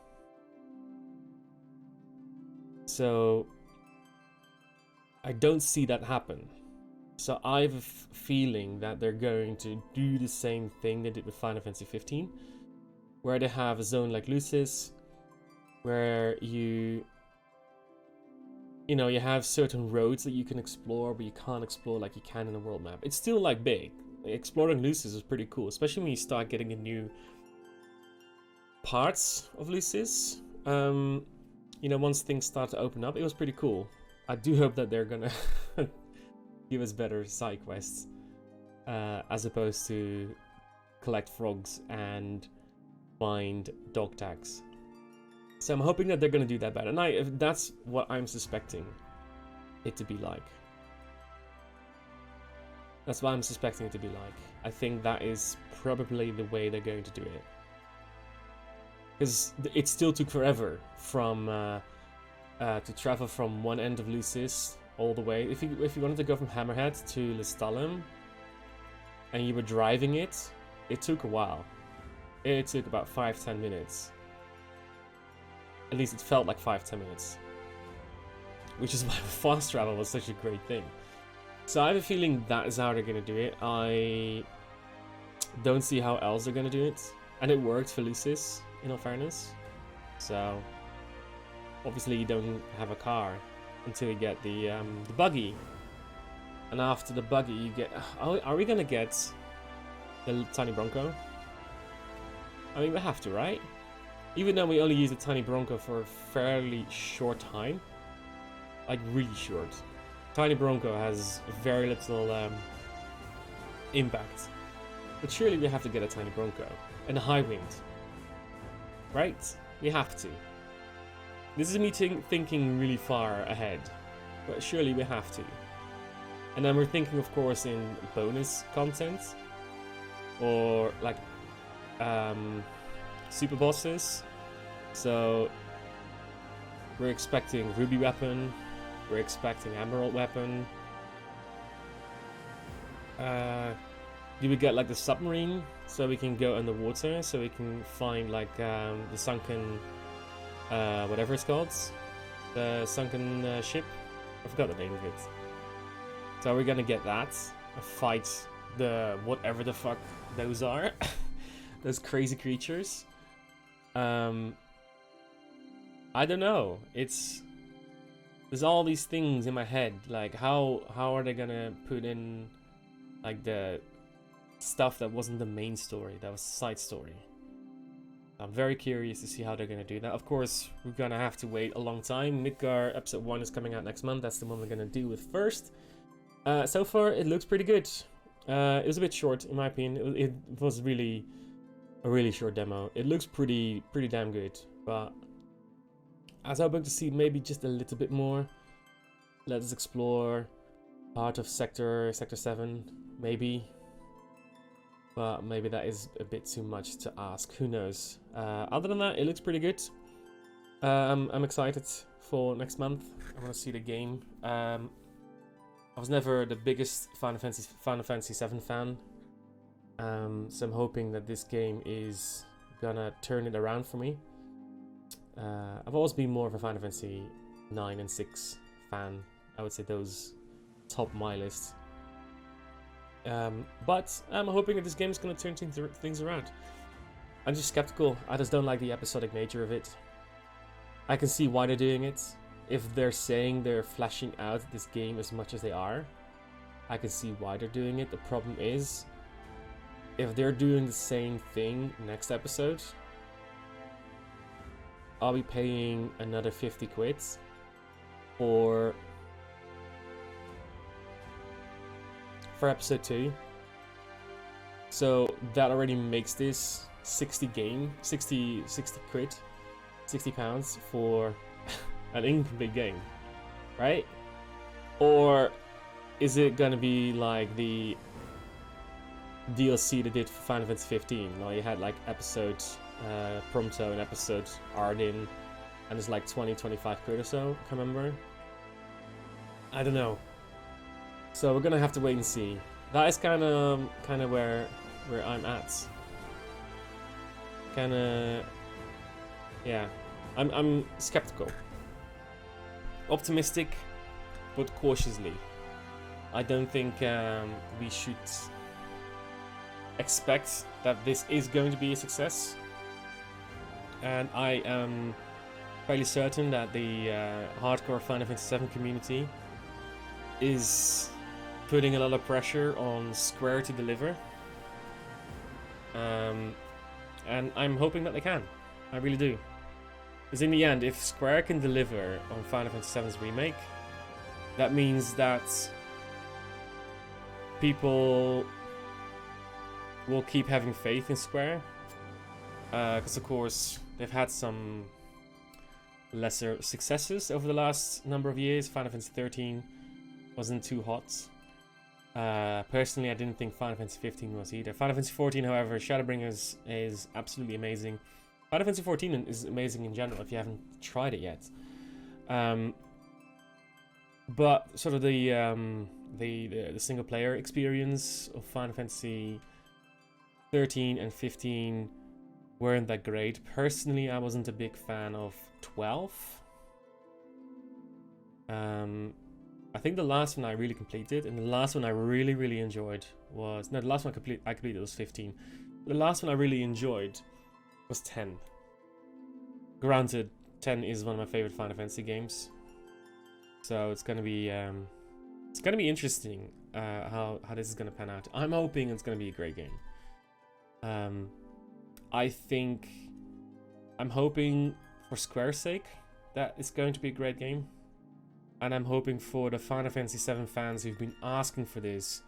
So I don't see that happen. So I have a feeling that they're going to do the same thing they did with Final Fantasy 15, where they have a zone like Lucis, where you have certain roads that you can explore, but you can't explore like you can in a world map. It's still like big. Exploring Lucis is pretty cool, especially when you start getting the new parts of Lucis. Once things start to open up, it was pretty cool. I do hope that they're gonna give us better side quests, as opposed to collect frogs and find dog tags. So I'm hoping that they're gonna do that better, and that's what I'm suspecting it to be like. That's what I'm suspecting it to be like. I think that is probably the way they're going to do it. Because it still took forever from to travel from one end of Lucis all the way. If you wanted to go from Hammerhead to Lestalem and you were driving it, it took a while. It took about 5-10 minutes. At least it felt like 5-10 minutes. Which is why fast travel was such a great thing. So I have a feeling that is how they're going to do it. I don't see how else they're going to do it. And it worked for Lucis, in all fairness. So obviously you don't have a car until you get the buggy. And after the buggy you get... Are we going to get the Tiny Bronco? I mean, we have to, right? Even though we only use the Tiny Bronco for a fairly short time. Like, really short. Tiny Bronco has very little impact. But surely we have to get a Tiny Bronco. And a High Wind. Right? We have to. This is me thinking really far ahead. But surely we have to. And then we're thinking, of course, in bonus content. Or, like, super bosses. So we're expecting Ruby Weapon, we're expecting Emerald Weapon. Do we get like the submarine so we can go underwater, so we can find like the sunken whatever it's called, the sunken ship? I forgot the name of it. So we're gonna get that and fight the whatever the fuck those are. Those crazy creatures. I don't know. There's all these things in my head. Like how are they gonna put in like the stuff that wasn't the main story, that was side story? I'm very curious to see how they're gonna do that. Of course, we're gonna have to wait a long time. Midgar episode 1 is coming out next month. That's the one we're gonna deal with first. So far, it looks pretty good. It was a bit short, in my opinion. It was really a really short demo. It looks pretty damn good, but I was hoping to see maybe just a little bit more. Let us explore part of Sector 7, maybe. But maybe that is a bit too much to ask. Who knows? Other than that, it looks pretty good. I'm excited for next month. I want to see the game. I was never the biggest Final Fantasy 7 fan. So I'm hoping that this game is gonna turn it around for me. I've always been more of a Final Fantasy 9 and 6 fan. I would say those top my list. But I'm hoping that this game is gonna turn things around. I'm just skeptical. I just don't like the episodic nature of it. I can see why they're doing it. If they're saying they're fleshing out this game as much as they are, I can see why they're doing it. The problem is, if they're doing the same thing next episode, I'll be paying another 50 quid for episode 2. So that already makes this 60 quid, 60 pounds for an incomplete game, right? Or is it gonna be like the DLC they did for Final Fantasy 15? Well, you had like episode Prompto and episode Arden, and it's like 20-25 quid or so, I can't remember. I don't know. So we're gonna have to wait and see. That is kind of where I'm at. Yeah, I'm skeptical, optimistic, but cautiously. I don't think we should expect that this is going to be a success, and I am fairly certain that the hardcore Final Fantasy VII community is putting a lot of pressure on Square to deliver, and I'm hoping that they can. I really do, because in the end, if Square can deliver on Final Fantasy VII's remake, that means that people will keep having faith in Square, because of course they've had some lesser successes over the last number of years. Final Fantasy 13 wasn't too hot. Personally, I didn't think Final Fantasy 15 was either. Final Fantasy 14, however, Shadowbringers is absolutely amazing. Final Fantasy 14 is amazing in general if you haven't tried it yet. But sort of the single player experience of Final Fantasy 13 and 15 weren't that great. Personally, I wasn't a big fan of 12. I think the last one I really completed, and the last one I really enjoyed was... No, the last one I completed was 15. The last one I really enjoyed was 10. Granted, 10 is one of my favorite Final Fantasy games. So it's gonna be interesting how this is gonna pan out. I'm hoping it's gonna be a great game. I'm hoping for Square's sake that it's going to be a great game. And I'm hoping for the Final Fantasy VII fans who've been asking for this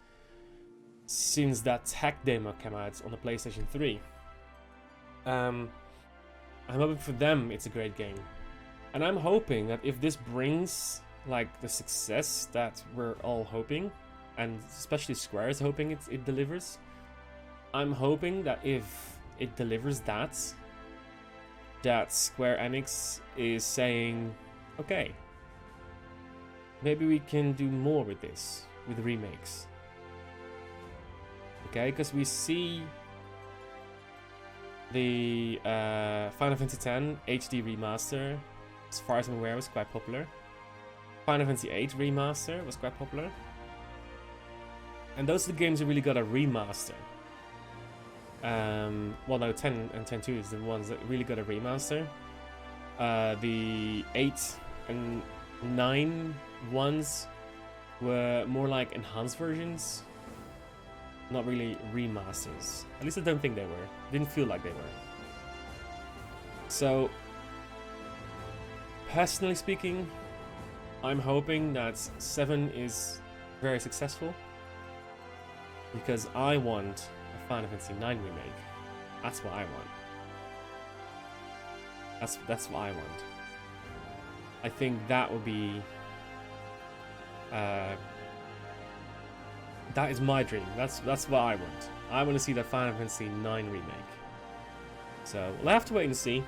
since that tech demo came out on the PlayStation 3. I'm hoping for them it's a great game. And I'm hoping that if this brings like the success that we're all hoping, and especially Square is hoping it delivers, I'm hoping that if it delivers that Square Enix is saying, okay, maybe we can do more with this, with remakes. Okay, because we see the Final Fantasy X HD remaster, as far as I'm aware, was quite popular. Final Fantasy VIII remaster was quite popular. And those are the games that really got a remaster. Well, no, 10 and 10.2 is the ones that really got a remaster. The 8 and 9 ones were more like enhanced versions, not really remasters. At least I don't think they were. Didn't feel like they were. So, personally speaking, I'm hoping that 7 is very successful, because I want a Final Fantasy IX remake. That's what I want. That's what I want. I think that would be... that is my dream. That's what I want. I want to see the Final Fantasy IX remake. So, we'll have to wait and see.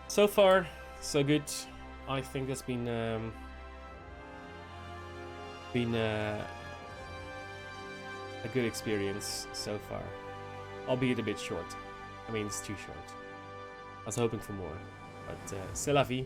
So far, so good. I think that's been a good experience so far. Albeit a bit short. I mean, it's too short. I was hoping for more. But c'est la vie.